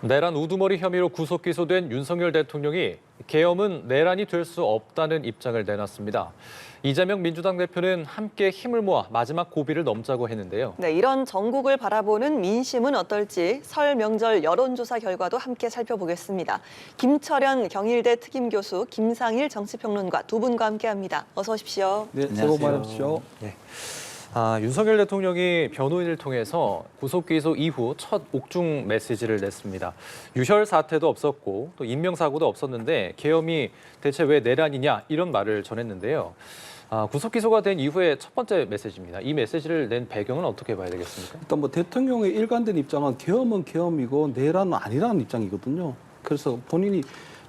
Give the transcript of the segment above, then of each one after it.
내란 우두머리 혐의로 구속 기소된 윤석열 대통령이 계엄은 내란이 될 수 없다는 입장을 내놨습니다. 이재명 민주당 대표는 함께 힘을 모아 마지막 고비를 넘자고 했는데요. 네, 이런 전국을 바라보는 민심은 어떨지 설 명절 여론조사 결과도 함께 살펴보겠습니다. 김철현 경일대 특임교수, 김상일 정치평론가 두 분과 함께합니다. 어서 오십시오. 네, 새해 복 많이 받으십시오. 네. 윤석열 대통령이 변호인을 통해서 구속 기소 이후 첫 옥중 메시지를 냈습니다. 유혈 사태도 없었고 또 인명사고도 없었는데 계엄이 대체 왜 내란이냐 이런 말을 전했는데요. 구속 기소가 된 이후에 첫 번째 메시지입니다. 이 메시지를 낸 배경은 어떻게 봐야 되겠습니까? 일단 뭐 대통령의 일관된 입장은 계엄은 계엄이고 내란은 아니라는 입장이거든요. 그래서 본인이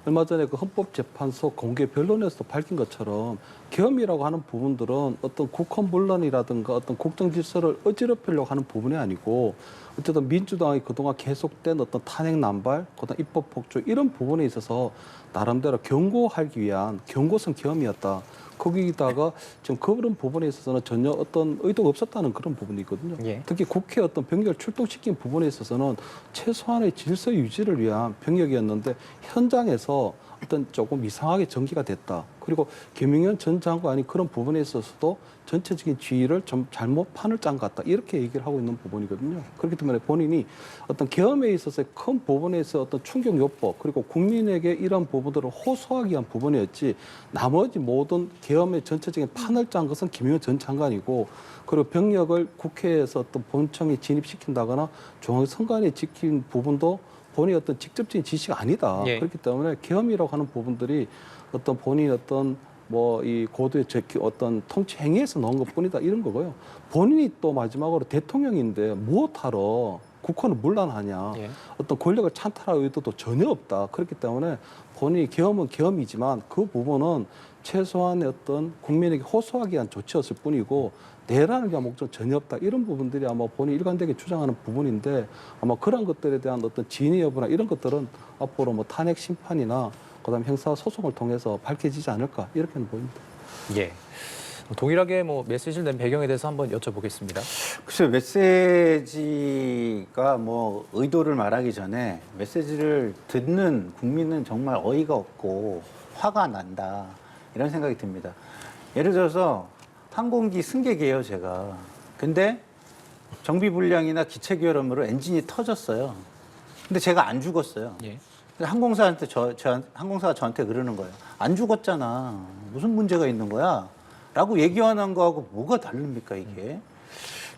얼마 전에 그 헌법재판소 공개 변론에서도 밝힌 것처럼 계엄이라고 하는 부분들은 어떤 국헌 분란이라든가 어떤 국정 질서를 어지럽히려고 하는 부분이 아니고 어쨌든 민주당이 그동안 계속된 어떤 탄핵 남발, 그다음 입법 폭주 이런 부분에 있어서 나름대로 경고하기 위한 경고성 계엄이었다. 거기다가 지금 그런 부분에 있어서는 전혀 어떤 의도가 없었다는 그런 부분이 있거든요. 예. 특히 국회 어떤 병력을 출동시킨 부분에 있어서는 최소한의 질서 유지를 위한 병력이었는데 현장에서 어떤 조금 이상하게 전개가 됐다. 그리고 김용현 전 장관이 그런 부분에 있어서도 전체적인 지휘를 좀 잘못 판을 짠 것 같다. 이렇게 얘기를 하고 있는 부분이거든요. 그렇기 때문에 본인이 어떤 계엄에 있어서의 큰 부분에서 어떤 충격 요법 그리고 국민에게 이런 부분들을 호소하기 위한 부분이었지 나머지 모든 계엄의 전체적인 판을 짠 것은 김용현 전 장관이고 그리고 병력을 국회에서 어떤 본청에 진입시킨다거나 중앙선관위 지킨 부분도 본인의 어떤 직접적인 지시가 아니다. 예. 그렇기 때문에 계엄이라고 하는 부분들이 어떤 본인의 어떤 뭐 이 고도의 어떤 통치 행위에서 나온 것뿐이다 이런 거고요. 본인이 또 마지막으로 대통령인데 무엇하러 국회는 물러나냐. 예. 어떤 권력을 찬탈할 의도도 전혀 없다. 그렇기 때문에 본인이 계엄은 계엄이지만 그 부분은 최소한의 어떤 국민에게 호소하기 위한 조치였을 뿐이고 내란을 위한 목적은 전혀 없다. 이런 부분들이 아마 본인이 일관되게 주장하는 부분인데 아마 그런 것들에 대한 어떤 진위 여부나 이런 것들은 앞으로 뭐 탄핵 심판이나 그다음 형사 소송을 통해서 밝혀지지 않을까 이렇게는 보입니다. 예. 동일하게 뭐 메시지를 낸 배경에 대해서 한번 여쭤보겠습니다. 글쎄요, 메시지가 뭐 의도를 말하기 전에 메시지를 듣는 국민은 정말 어이가 없고 화가 난다 이런 생각이 듭니다. 예를 들어서 항공기 승객이에요, 제가. 근데 정비 불량이나 기체 결함으로 엔진이 터졌어요. 근데 제가 안 죽었어요. 예. 항공사한테 항공사가 저한테 그러는 거예요. 안 죽었잖아. 무슨 문제가 있는 거야? 라고 얘기하는 거하고 뭐가 다릅니까, 이게?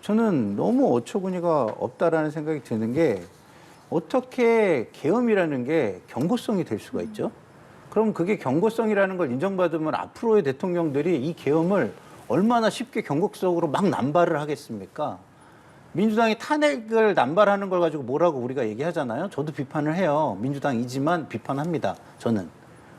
저는 너무 어처구니가 없다라는 생각이 드는 게 어떻게 계엄이라는 게 경고성이 될 수가 있죠? 그럼 그게 경고성이라는 걸 인정받으면 앞으로의 대통령들이 이 계엄을 얼마나 쉽게 경고성으로 막 남발을 하겠습니까? 민주당이 탄핵을 남발하는 걸 가지고 뭐라고 우리가 얘기하잖아요. 저도 비판을 해요. 민주당이지만 비판합니다. 저는.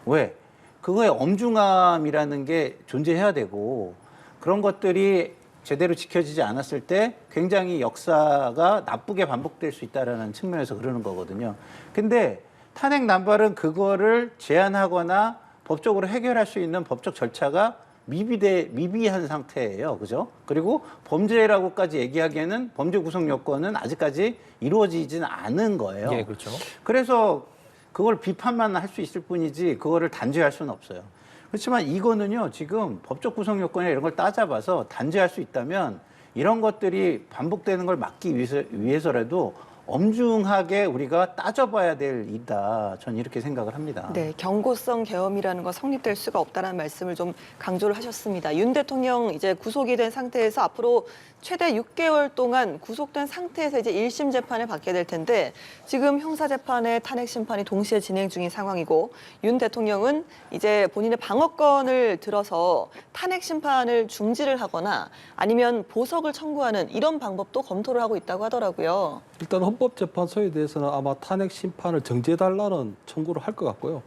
왜? 그거의 엄중함이라는 게 존재해야 되고 그런 것들이 제대로 지켜지지 않았을 때 굉장히 역사가 나쁘게 반복될 수 있다는 측면에서 그러는 거거든요. 근데 탄핵 남발은 그거를 제한하거나 법적으로 해결할 수 있는 법적 절차가 미비한 상태예요. 그죠? 그리고 범죄라고까지 얘기하기에는 범죄 구성 요건은 아직까지 이루어지지는 않은 거예요. 예, 그렇죠. 그래서 그걸 비판만 할 수 있을 뿐이지 그거를 단죄할 수는 없어요. 그렇지만 이거는요. 지금 법적 구성 요건이나 이런 걸 따져봐서 단죄할 수 있다면 이런 것들이 반복되는 걸 막기 위해서라도 엄중하게 우리가 따져봐야 될 일이다. 전 이렇게 생각을 합니다. 네, 경고성 계엄이라는 건 성립될 수가 없다는 말씀을 좀 강조를 하셨습니다. 윤 대통령 이제 구속이 된 상태에서 앞으로 최대 6개월 동안 구속된 상태에서 이제 1심 재판을 받게 될 텐데 지금 형사 재판에 탄핵 심판이 동시에 진행 중인 상황이고 윤 대통령은 이제 본인의 방어권을 들어서 탄핵 심판을 중지를 하거나 아니면 보석을 청구하는 이런 방법도 검토를 하고 있다고 하더라고요. 일단 헌법재판소에 대해서는 아마 탄핵 심판을 정지해달라는 청구를 할 것 같고요.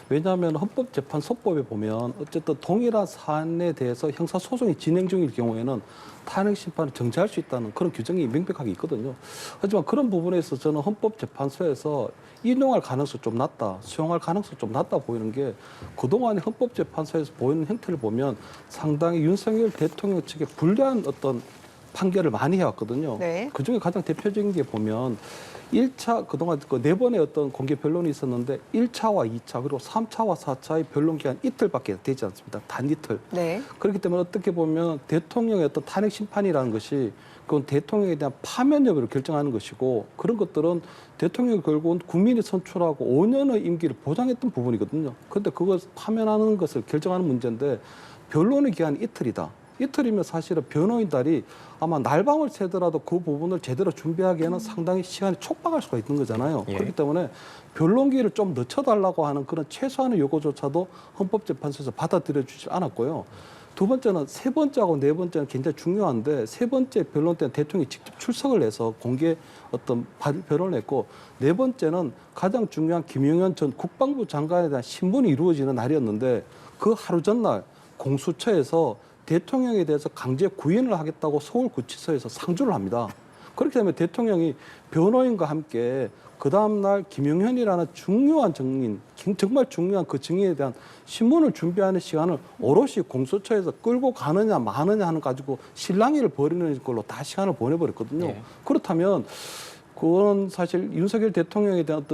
왜냐하면 헌법재판소법에 보면 어쨌든 동일한 사안에 대해서 형사소송이 진행 중일 경우에는 탄핵 심판을 정지할 수 있다는 그런 규정이 명백하게 있거든요. 하지만 그런 부분에서 저는 헌법재판소에서 인용할 가능성이 좀 낮다, 수용할 가능성이 좀 낮다 보이는 게 그동안의 헌법재판소에서 보이는 형태를 보면 상당히 윤석열 대통령 측에 불리한 어떤 판결을 많이 해왔거든요. 네. 그중에 가장 대표적인 게 보면 1차 그동안 그 4번의 어떤 공개 변론이 있었는데 1차와 2차 그리고 3차와 4차의 변론 기간 이틀밖에 되지 않습니다. 단 이틀. 네. 그렇기 때문에 어떻게 보면 대통령의 어떤 탄핵 심판이라는 것이 그건 대통령에 대한 파면 여부를 결정하는 것이고 그런 것들은 대통령이 결국은 국민이 선출하고 5년의 임기를 보장했던 부분이거든요. 그런데 그걸 파면하는 것을 결정하는 문제인데 변론의 기간이 이틀이다. 이틀이면 사실은 변호인들이 아마 날밤을 새더라도 그 부분을 제대로 준비하기에는 상당히 시간이 촉박할 수가 있는 거잖아요. 예. 그렇기 때문에 변론기를 좀 늦춰달라고 하는 그런 최소한의 요구조차도 헌법재판소에서 받아들여주지 않았고요. 두 번째는 세 번째하고 네 번째는 굉장히 중요한데 세 번째 변론 때는 대통령이 직접 출석을 해서 공개 어떤 변론을 했고 네 번째는 가장 중요한 김영현 전 국방부 장관에 대한 신문이 이루어지는 날이었는데 그 하루 전날 공수처에서 대통령에 대해서 강제 구인을 하겠다고 서울구치소에서 상주를 합니다. 그렇게 되면 대통령이 변호인과 함께 그 다음날 김영현이라는 중요한 증인, 정말 중요한 그 증인에 대한 신문을 준비하는 시간을 오롯이 공수처에서 끌고 가느냐 마느냐 하는 가지고 실랑이를 벌이는 걸로 다 시간을 보내버렸거든요. 예. 그렇다면 그건 사실 윤석열 대통령에 대한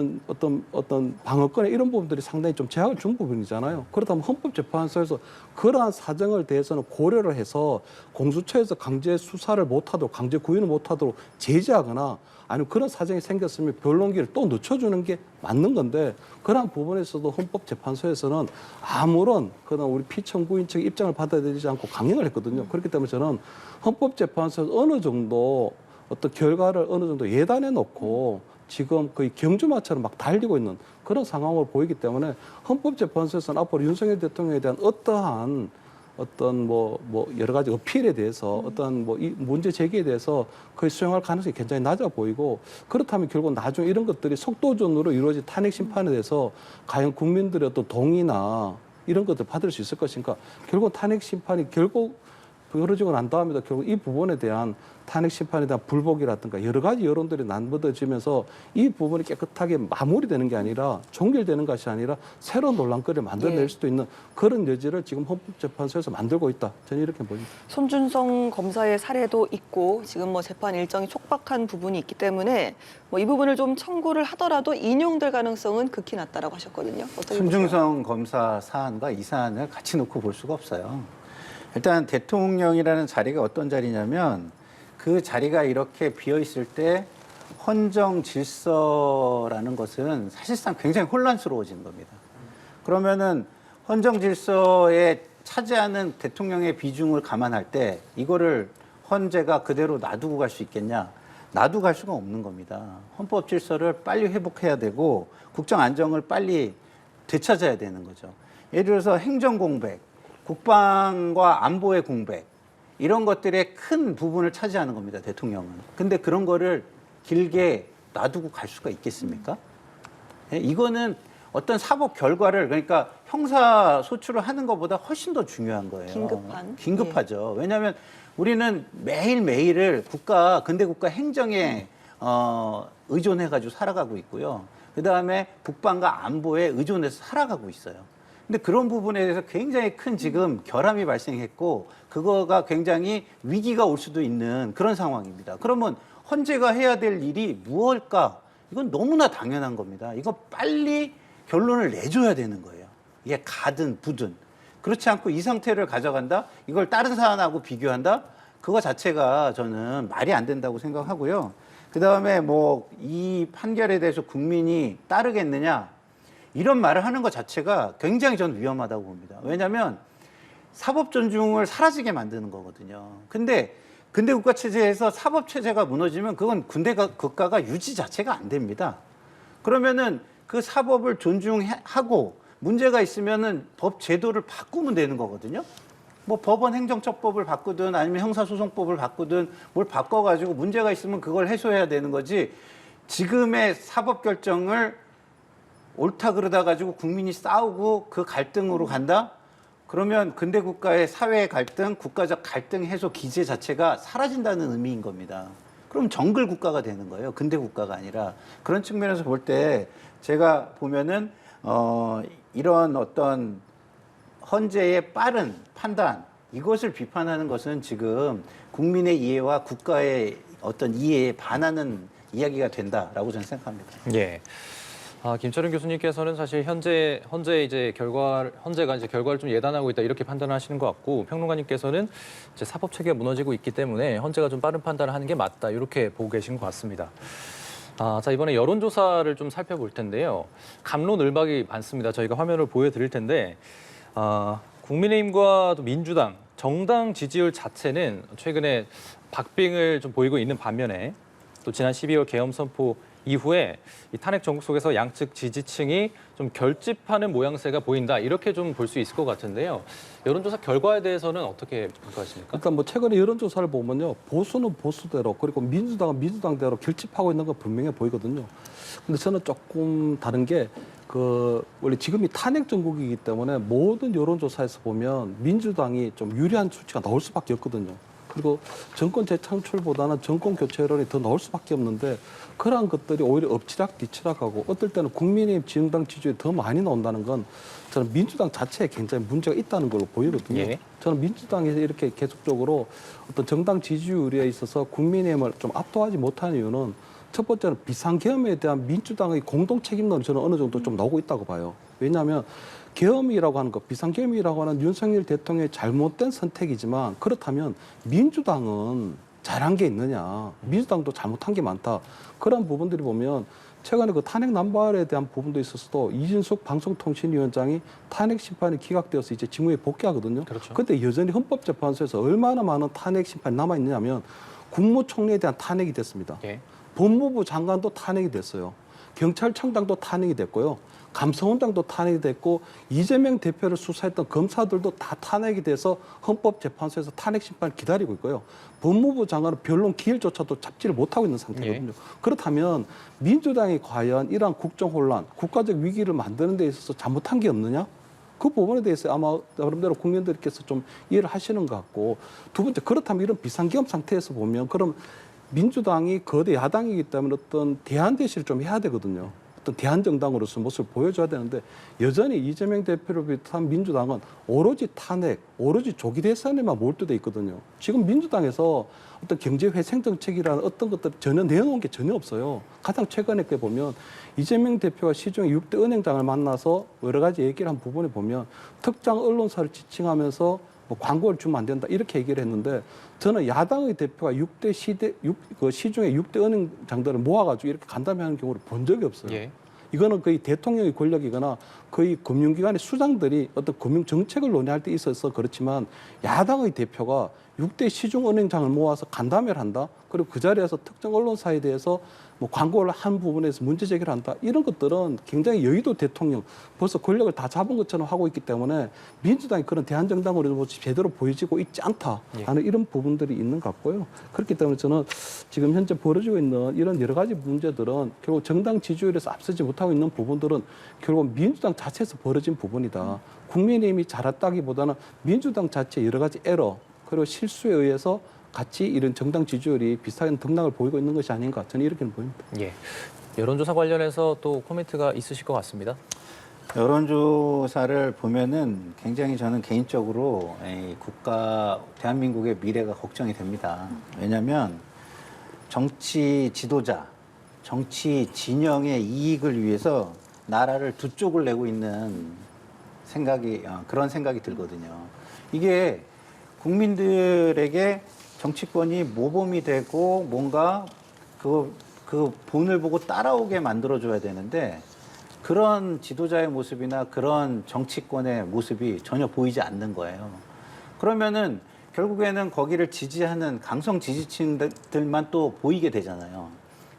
어떤 방어권에 이런 부분들이 상당히 좀 제약을 준 부분이잖아요. 그렇다면 헌법재판소에서 그러한 사정을 대해서는 고려를 해서 공수처에서 강제 수사를 못하도록 강제 구인을 못하도록 제재하거나 아니면 그런 사정이 생겼으면 변론기를 또 늦춰주는 게 맞는 건데 그러한 부분에서도 헌법재판소에서는 아무런 그런 우리 피청구인 측의 입장을 받아들이지 않고 강행을 했거든요. 그렇기 때문에 저는 헌법재판소에서 어느 정도 어떤 결과를 어느 정도 예단해 놓고 지금 거의 경주마처럼 막 달리고 있는 그런 상황으로 보이기 때문에 헌법재판소에서는 앞으로 윤석열 대통령에 대한 어떠한 어떤 뭐 여러 가지 어필에 대해서 어떤 뭐 이 문제 제기에 대해서 거의 수용할 가능성이 굉장히 낮아 보이고 그렇다면 결국 나중에 이런 것들이 속도전으로 이루어진 탄핵 심판에 대해서 과연 국민들의 어떤 동의나 이런 것들 받을 수 있을 것인가 결국 탄핵 심판이 결국 벌어지고 난 다음에도 결국 이 부분에 대한 탄핵 심판에 대한 불복이라든가 여러 가지 여론들이 난무해지면서 이 부분이 깨끗하게 마무리되는 게 아니라 종결되는 것이 아니라 새로운 논란거리를 만들어낼 예. 수도 있는 그런 여지를 지금 헌법재판소에서 만들고 있다. 저는 이렇게 보입니다. 손준성 검사의 사례도 있고 지금 뭐 재판 일정이 촉박한 부분이 있기 때문에 뭐 이 부분을 좀 청구를 하더라도 인용될 가능성은 극히 낮다라고 하셨거든요. 어떻게 보세요? 손중성 검사 사안과 이 사안을 같이 놓고 볼 수가 없어요. 일단 대통령이라는 자리가 어떤 자리냐면 그 자리가 이렇게 비어 있을 때 헌정 질서라는 것은 사실상 굉장히 혼란스러워지는 겁니다. 그러면은 헌정 질서에 차지하는 대통령의 비중을 감안할 때 이거를 헌재가 그대로 놔두고 갈 수 있겠냐? 놔두고 갈 수가 없는 겁니다. 헌법 질서를 빨리 회복해야 되고 국정 안정을 빨리 되찾아야 되는 거죠. 예를 들어서 행정 공백, 국방과 안보의 공백 이런 것들의 큰 부분을 차지하는 겁니다. 대통령은. 근데 그런 거를 길게 놔두고 갈 수가 있겠습니까? 예, 이거는 어떤 사법 결과를 그러니까 형사 소추를 하는 것보다 훨씬 더 중요한 거예요. 긴급하죠. 왜냐하면 우리는 매일매일을 근대 국가 행정에 의존해가지고 살아가고 있고요. 그다음에 국방과 안보에 의존해서 살아가고 있어요. 근데 그런 부분에 대해서 굉장히 큰 지금 결함이 발생했고 그거가 굉장히 위기가 올 수도 있는 그런 상황입니다. 그러면 헌재가 해야 될 일이 무엇일까? 이건 너무나 당연한 겁니다. 이거 빨리 결론을 내줘야 되는 거예요. 이게 가든 부든. 그렇지 않고 이 상태를 가져간다? 이걸 다른 사안하고 비교한다? 그거 자체가 저는 말이 안 된다고 생각하고요. 그다음에 뭐 이 판결에 대해서 국민이 따르겠느냐? 이런 말을 하는 것 자체가 굉장히 저는 위험하다고 봅니다. 왜냐하면 사법 존중을 사라지게 만드는 거거든요. 근데 근대 국가 체제에서 사법 체제가 무너지면 그건 군대 국가가 유지 자체가 안 됩니다. 그러면은 그 사법을 존중하고 문제가 있으면은 법 제도를 바꾸면 되는 거거든요. 뭐 법원 행정처법을 바꾸든 아니면 형사소송법을 바꾸든 뭘 바꿔가지고 문제가 있으면 그걸 해소해야 되는 거지. 지금의 사법 결정을 옳다 그러다 가지고 국민이 싸우고 그 갈등으로 간다? 그러면 근대 국가의 사회 갈등, 국가적 갈등 해소 기제 자체가 사라진다는 의미인 겁니다. 그럼 정글 국가가 되는 거예요. 근대 국가가 아니라. 그런 측면에서 볼 때 제가 보면은 이런 어떤 헌재의 빠른 판단 이것을 비판하는 것은 지금 국민의 이해와 국가의 어떤 이해에 반하는 이야기가 된다라고 저는 생각합니다. 예. 김철은 교수님께서는 사실 현재가 이제 결과를 좀 예단하고 있다 이렇게 판단하시는 것 같고, 평론가님께서는 이제 사법 체계가 무너지고 있기 때문에 현재가 좀 빠른 판단을 하는 게 맞다 이렇게 보고 계신 것 같습니다. 자, 이번에 여론조사를 좀 살펴볼 텐데요. 갑론을박이 많습니다. 저희가 화면을 보여드릴 텐데, 국민의힘과 또 민주당, 정당 지지율 자체는 최근에 박빙을 좀 보이고 있는 반면에, 또 지난 12월 계엄 선포 이후에 이 탄핵 정국 속에서 양측 지지층이 좀 결집하는 모양새가 보인다, 이렇게 좀 볼 수 있을 것 같은데요. 여론조사 결과에 대해서는 어떻게 평가하십니까? 일단 뭐 최근에 여론조사를 보면요, 보수는 보수대로 그리고 민주당은 민주당대로 결집하고 있는 건 분명해 보이거든요. 근데 저는 조금 다른 게 원래 지금이 탄핵 정국이기 때문에 모든 여론조사에서 보면 민주당이 좀 유리한 수치가 나올 수밖에 없거든요. 그리고 정권 재창출보다는 정권 교체 여론이 더 나올 수밖에 없는데, 그러한 것들이 오히려 엎치락 뒤치락하고 어떨 때는 국민의힘 진영당 지지율이 더 많이 나온다는 건 저는 민주당 자체에 굉장히 문제가 있다는 걸로 보이거든요. 예. 저는 민주당에서 이렇게 계속적으로 어떤 정당 지지율에 있어서 국민의힘을 좀 압도하지 못하는 이유는, 첫 번째는 비상계엄에 대한 민주당의 공동 책임론이 저는 어느 정도 좀 나오고 있다고 봐요. 왜냐하면 계엄이라고 하는 것, 비상계엄이라고 하는 윤석열 대통령의 잘못된 선택이지만, 그렇다면 민주당은 잘한 게 있느냐, 민주당도 잘못한 게 많다. 그런 부분들이 보면 최근에 그 탄핵 남발에 대한 부분도 있어서도 이진숙 방송통신위원장이 탄핵 심판이 기각되어서 이제 직무에 복귀하거든요. 그렇죠. 근데 여전히 헌법재판소에서 얼마나 많은 탄핵 심판이 남아 있느냐면, 국무총리에 대한 탄핵이 됐습니다. 예. 법무부 장관도 탄핵이 됐어요. 경찰청장도 탄핵이 됐고요. 감사원장도 탄핵이 됐고, 이재명 대표를 수사했던 검사들도 다 탄핵이 돼서 헌법재판소에서 탄핵 심판을 기다리고 있고요. 법무부 장관은 변론 기일조차도 잡지를 못하고 있는 상태거든요. 그렇다면 민주당이 과연 이러한 국정혼란, 국가적 위기를 만드는 데 있어서 잘못한 게 없느냐? 그 부분에 대해서 아마 나름대로 국민들께서 좀 이해를 하시는 것 같고, 두 번째, 그렇다면 이런 비상계엄 상태에서 보면 그럼 민주당이 거대 야당이기 때문에 어떤 대안 대시를 좀 해야 되거든요. 어떤 대한정당으로서 모습을 보여줘야 되는데, 여전히 이재명 대표를 비롯한 민주당은 오로지 탄핵, 오로지 조기 대선에만 몰두돼 있거든요. 지금 민주당에서 어떤 경제회생 정책이라는 어떤 것들 전혀 내놓은 게 전혀 없어요. 가장 최근에 그 보면 이재명 대표가 시중에 6대 은행장을 만나서 여러 가지 얘기를 한 부분에 보면 특정 언론사를 지칭하면서 뭐 광고를 주면 안 된다 이렇게 얘기를 했는데, 저는 야당의 대표가 시중에 6대 은행장들을 모아가지고 이렇게 간담회하는 경우를 본 적이 없어요. 예. 이거는 거의 대통령의 권력이거나 거의 금융기관의 수장들이 어떤 금융정책을 논의할 때 있어서 그렇지만, 야당의 대표가 6대 시중은행장을 모아서 간담회를 한다? 그리고 그 자리에서 특정 언론사에 대해서 뭐 광고를 한 부분에서 문제 제기를 한다? 이런 것들은 굉장히 여의도 대통령, 벌써 권력을 다 잡은 것처럼 하고 있기 때문에 민주당이 그런 대한정당으로 제대로 보여지고 있지 않다 하는 이런 부분들이 있는 것 같고요. 그렇기 때문에 저는 지금 현재 벌어지고 있는 이런 여러 가지 문제들은 결국 정당 지지율에서 앞서지 못하고 있는 부분들은 결국 민주당 자체에서 벌어진 부분이다. 국민의힘이 잘했다기보다는 민주당 자체 여러 가지 에러, 그리고 실수에 의해서 같이 이런 정당 지지율이 비슷한 등락을 보이고 있는 것이 아닌가, 저는 이렇게 보입니다. 예. 여론조사 관련해서 또 코멘트가 있으실 것 같습니다. 여론조사를 보면은 굉장히 저는 개인적으로 대한민국의 미래가 걱정이 됩니다. 왜냐하면 정치 지도자, 정치 진영의 이익을 위해서 나라를 두 쪽을 내고 있는 그런 생각이 들거든요. 이게 국민들에게 정치권이 모범이 되고 뭔가 그 본을 보고 따라오게 만들어줘야 되는데, 그런 지도자의 모습이나 그런 정치권의 모습이 전혀 보이지 않는 거예요. 그러면은 결국에는 거기를 지지하는 강성 지지층들만 또 보이게 되잖아요.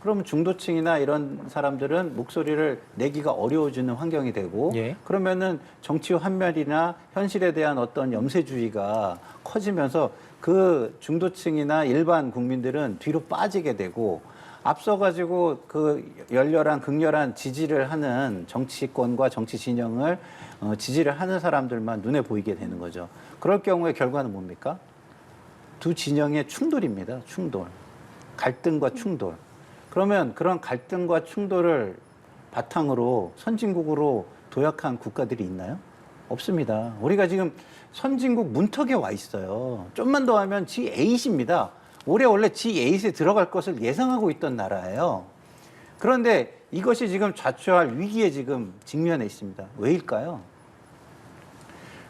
그러면 중도층이나 이런 사람들은 목소리를 내기가 어려워지는 환경이 되고, 예. 그러면은 정치 환멸이나 현실에 대한 어떤 염세주의가 커지면서 그 중도층이나 일반 국민들은 뒤로 빠지게 되고, 앞서가지고 그 열렬한 극렬한 지지를 하는 정치권과 정치 진영을 지지를 하는 사람들만 눈에 보이게 되는 거죠. 그럴 경우에 결과는 뭡니까? 두 진영의 충돌입니다. 충돌. 갈등과 충돌. 그러면 그런 갈등과 충돌을 바탕으로 선진국으로 도약한 국가들이 있나요? 없습니다. 우리가 지금 선진국 문턱에 와 있어요. 좀만 더 하면 G8입니다. 올해 원래 G8에 들어갈 것을 예상하고 있던 나라예요. 그런데 이것이 지금 좌초할 위기에 지금 직면해 있습니다. 왜일까요?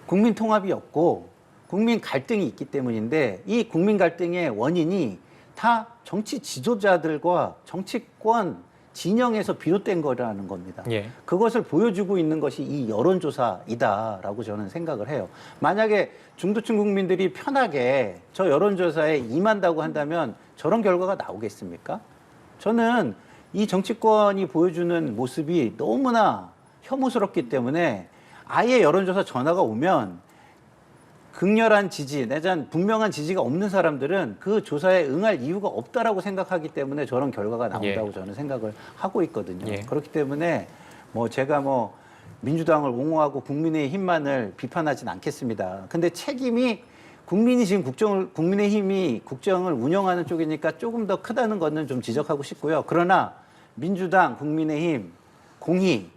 국민 통합이 없고 국민 갈등이 있기 때문인데 이 국민 갈등의 원인이 다 정치 지도자들과 정치권 진영에서 비롯된 거라는 겁니다. 예. 그것을 보여주고 있는 것이 이 여론조사이다라고 저는 생각을 해요. 만약에 중도층 국민들이 편하게 저 여론조사에 임한다고 한다면 저런 결과가 나오겠습니까? 저는 이 정치권이 보여주는 모습이 너무나 혐오스럽기 때문에 아예 여론조사 전화가 오면 극렬한 지지, 내지는 분명한 지지가 없는 사람들은 그 조사에 응할 이유가 없다라고 생각하기 때문에 저런 결과가 나온다고 저는 생각을 하고 있거든요. 예. 그렇기 때문에 뭐 제가 뭐 민주당을 옹호하고 국민의힘만을 비판하진 않겠습니다. 근데 책임이 국민이 지금 국민의힘이 국정을 운영하는 쪽이니까 조금 더 크다는 거는 좀 지적하고 싶고요. 그러나 민주당, 국민의힘, 공희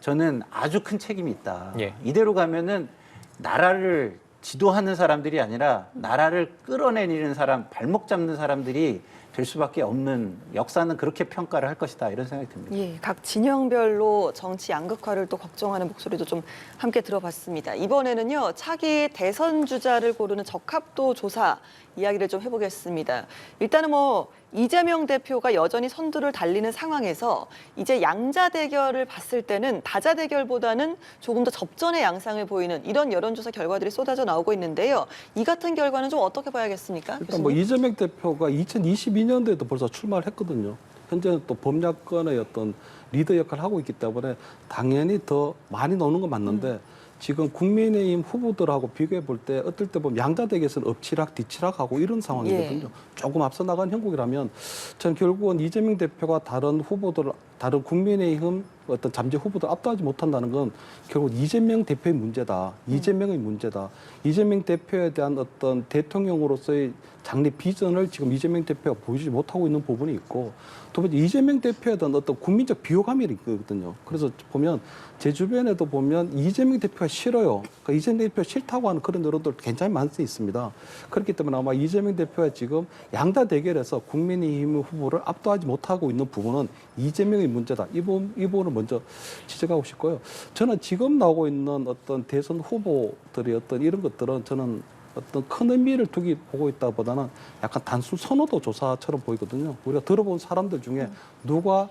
저는 아주 큰 책임이 있다. 예. 이대로 가면은 나라를 지도하는 사람들이 아니라 나라를 끌어내리는 사람, 발목 잡는 사람들이 될 수밖에 없는 역사는 그렇게 평가를 할 것이다 이런 생각이 듭니다. 예, 각 진영별로 정치 양극화를 또 걱정하는 목소리도 좀 함께 들어봤습니다. 이번에는요, 차기 대선 주자를 고르는 적합도 조사 이야기를 좀 해보겠습니다. 일단은 뭐 이재명 대표가 여전히 선두를 달리는 상황에서 이제 양자 대결을 봤을 때는 다자 대결보다는 조금 더 접전의 양상을 보이는 이런 여론조사 결과들이 쏟아져 나오고 있는데요. 이 같은 결과는 좀 어떻게 봐야겠습니까? 일단 뭐 이재명 대표가 2022년도에도 벌써 출마를 했거든요. 현재는 또 범야권의 어떤 리더 역할을 하고 있기 때문에 당연히 더 많이 나오는 건 맞는데 지금 국민의힘 후보들하고 비교해 볼 때 어떨 때 보면 양자 대결에서는 엎치락 뒤치락하고 이런 상황이거든요. 예. 조금 앞서 나간 형국이라면 전 결국은 이재명 대표가 다른 후보들, 다른 국민의힘 어떤 잠재 후보들 압도하지 못한다는 건 결국 이재명 대표의 문제다. 이재명의 문제다. 이재명 대표에 대한 어떤 대통령으로서의 장래 비전을 지금 이재명 대표가 보여주지 못하고 있는 부분이 있고 두 번째 이재명 대표에 대한 어떤 국민적 비호감이 있거든요. 그래서 보면 제 주변에도 보면 이재명 대표가 싫어요. 그러니까 이재명 대표가 싫다고 하는 그런 여론들 굉장히 많이 있습니다. 그렇기 때문에 아마 이재명 대표가 지금 양자 대결에서 국민의힘 후보를 압도하지 못하고 있는 부분은 이재명의 문제다. 이 부분을 먼저 지적하고 싶고요. 저는 지금 나오고 있는 어떤 대선 후보들의 어떤 이런 것들은 저는 어떤 큰 의미를 두기 보고 있다보다는 약간 단순 선호도 조사처럼 보이거든요. 우리가 들어본 사람들 중에 누가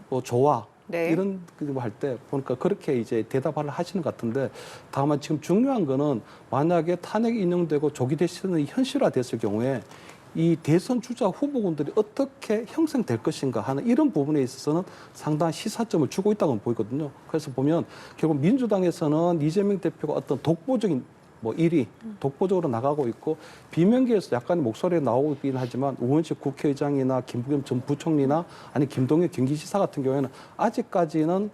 뭐 좋아 네. 이런 거 할 때 보니까 그렇게 이제 대답을 하시는 것 같은데 다만 지금 중요한 거는 만약에 탄핵이 인용되고 조기 대선이 현실화됐을 경우에 이 대선 주자 후보군들이 어떻게 형성될 것인가 하는 이런 부분에 있어서는 상당한 시사점을 주고 있다고 보이거든요. 그래서 보면 결국 민주당에서는 이재명 대표가 어떤 독보적인 뭐 1위 독보적으로 나가고 있고 비명계에서 약간의 목소리가 나오긴 하지만 우원식 국회의장이나 김부겸 전 부총리나 아니 김동연 경기지사 같은 경우에는 아직까지는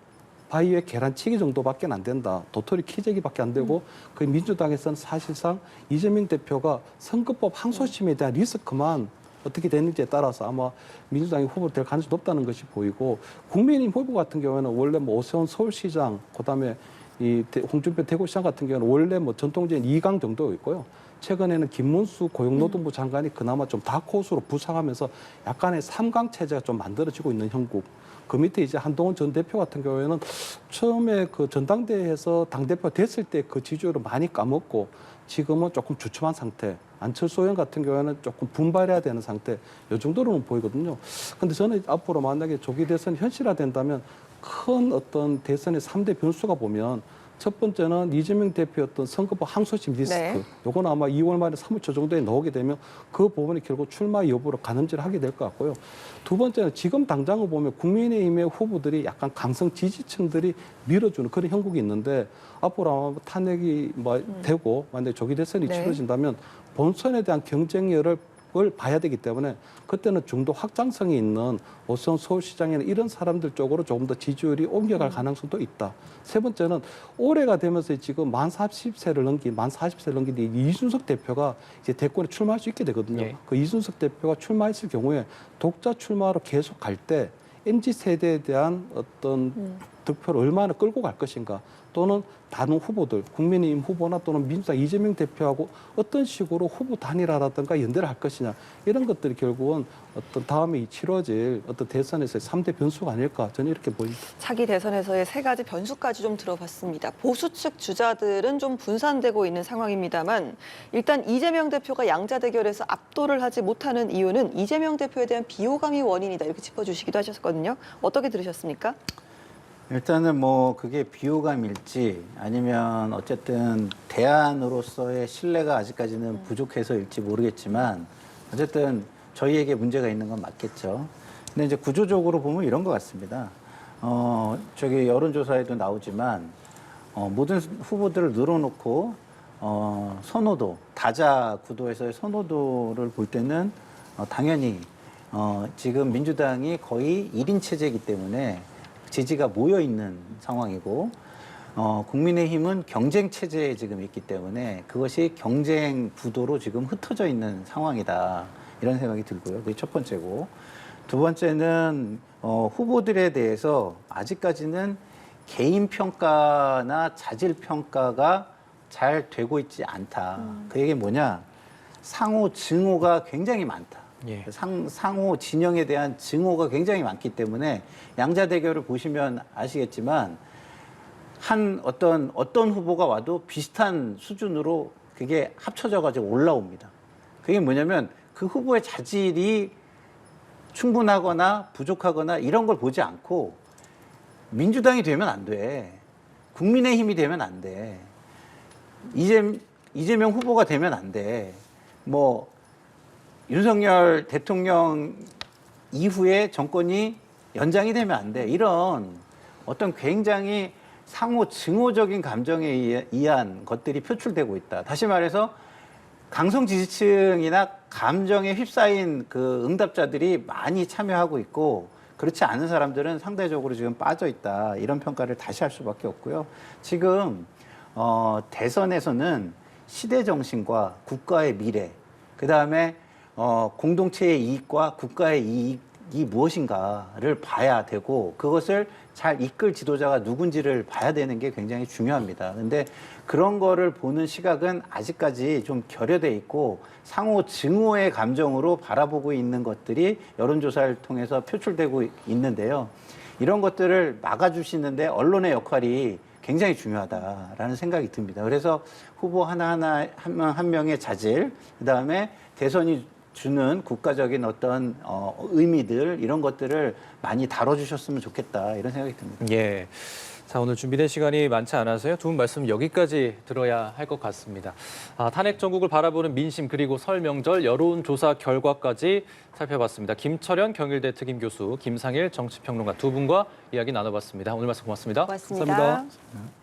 바위에 계란치기 정도밖에 안 된다. 도토리 키재기밖에 안 되고 그 민주당에서는 사실상 이재명 대표가 선거법 항소심에 대한 리스크만 어떻게 되는지에 따라서 아마 민주당이 후보로 될 가능성이 높다는 것이 보이고 국민의힘 후보 같은 경우에는 원래 뭐 오세훈 서울시장 그다음에 이 홍준표 대구시장 같은 경우는 원래 뭐 전통적인 2강 정도 있고요. 최근에는 김문수 고용노동부 장관이 그나마 좀 다크호스로 부상하면서 약간의 3강 체제가 좀 만들어지고 있는 형국. 그 밑에 이제 한동훈 전 대표 같은 경우에는 처음에 그 전당대회에서 당대표 됐을 때 그 지지율을 많이 까먹고 지금은 조금 주춤한 상태. 안철수 의원 같은 경우에는 조금 분발해야 되는 상태. 이 정도로는 보이거든요. 근데 저는 앞으로 만약에 조기 대선이 현실화된다면 큰 어떤 대선의 3대 변수가 보면 첫 번째는 이재명 대표의 어떤 선거법 항소심 리스크. 네. 요건 아마 2월 말에 3월 초 정도에 나오게 되면 그 부분이 결국 출마 여부로 가늠질을 하게 될 것 같고요. 두 번째는 지금 당장을 보면 국민의힘의 후보들이 약간 강성 지지층들이 밀어주는 그런 형국이 있는데 앞으로 아마 탄핵이 뭐 되고 만약에 조기 대선이 네. 치러진다면 본선에 대한 경쟁력을 봐야 되기 때문에 그때는 좀 더 확장성이 있는 오세훈 서울시장이나 이런 사람들 쪽으로 조금 더 지지율이 옮겨갈 가능성도 있다. 세 번째는 올해가 되면서 지금 만 40세를 넘긴 이준석 대표가 이제 대권에 출마할 수 있게 되거든요. 예. 그 이준석 대표가 출마했을 경우에 독자 출마로 계속 갈 때 MZ 세대에 대한 어떤 득표를 얼마나 끌고 갈 것인가 또는 다른 후보들 국민의힘 후보나 또는 민주당 이재명 대표하고 어떤 식으로 후보 단일화라든가 연대를 할 것이냐 이런 것들이 결국은 어떤 다음에 치러질 어떤 대선에서의 3대 변수가 아닐까 저는 이렇게 보입니다. 차기 대선에서의 세 가지 변수까지 좀 들어봤습니다. 보수 측 주자들은 좀 분산되고 있는 상황입니다만 일단 이재명 대표가 양자 대결에서 압도를 하지 못하는 이유는 이재명 대표에 대한 비호감이 원인이다 이렇게 짚어주시기도 하셨거든요. 어떻게 들으셨습니까? 일단은 뭐 그게 비호감일지 아니면 어쨌든 대안으로서의 신뢰가 아직까지는 부족해서일지 모르겠지만 어쨌든 저희에게 문제가 있는 건 맞겠죠. 근데 이제 구조적으로 보면 이런 것 같습니다. 저기 여론조사에도 나오지만 모든 후보들을 늘어놓고 선호도, 다자 구도에서의 선호도를 볼 때는 당연히 지금 민주당이 거의 1인 체제이기 때문에 지지가 모여 있는 상황이고 국민의힘은 경쟁 체제에 지금 있기 때문에 그것이 경쟁 구도로 지금 흩어져 있는 상황이다 이런 생각이 들고요. 그게 첫 번째고 두 번째는 후보들에 대해서 아직까지는 개인 평가나 자질 평가가 잘 되고 있지 않다. 그 얘기 뭐냐? 상호 증오가 굉장히 많다. 예. 상호 진영에 대한 증오가 굉장히 많기 때문에 양자 대결을 보시면 아시겠지만 어떤 후보가 와도 비슷한 수준으로 그게 합쳐져 가지고 올라옵니다. 그게 뭐냐면 그 후보의 자질이 충분하거나 부족하거나 이런 걸 보지 않고 민주당이 되면 안 돼. 국민의힘이 되면 안 돼. 이재명 후보가 되면 안 돼. 뭐 윤석열 대통령 이후에 정권이 연장이 되면 안 돼. 이런 어떤 굉장히 상호 증오적인 감정에 의한 것들이 표출되고 있다. 다시 말해서 강성 지지층이나 감정에 휩싸인 그 응답자들이 많이 참여하고 있고 그렇지 않은 사람들은 상대적으로 지금 빠져 있다. 이런 평가를 다시 할 수밖에 없고요. 지금 대선에서는 시대 정신과 국가의 미래, 그다음에 공동체의 이익과 국가의 이익이 무엇인가를 봐야 되고 그것을 잘 이끌 지도자가 누군지를 봐야 되는 게 굉장히 중요합니다. 근데 그런 거를 보는 시각은 아직까지 좀 결여돼 있고 상호 증오의 감정으로 바라보고 있는 것들이 여론조사를 통해서 표출되고 있는데요. 이런 것들을 막아주시는데 언론의 역할이 굉장히 중요하다라는 생각이 듭니다. 그래서 후보 하나하나 한 명의 자질, 그다음에 대선이 주는 국가적인 어떤 의미들 이런 것들을 많이 다뤄주셨으면 좋겠다 이런 생각이 듭니다. 예. 자, 오늘 준비된 시간이 많지 않아서요. 두 분 말씀 여기까지 들어야 할 것 같습니다. 탄핵 정국을 바라보는 민심 그리고 설 명절 여론조사 결과까지 살펴봤습니다. 김철현 경일대 특임교수, 김상일 정치평론가 두 분과 이야기 나눠봤습니다. 오늘 말씀 고맙습니다. 고맙습니다. 감사합니다.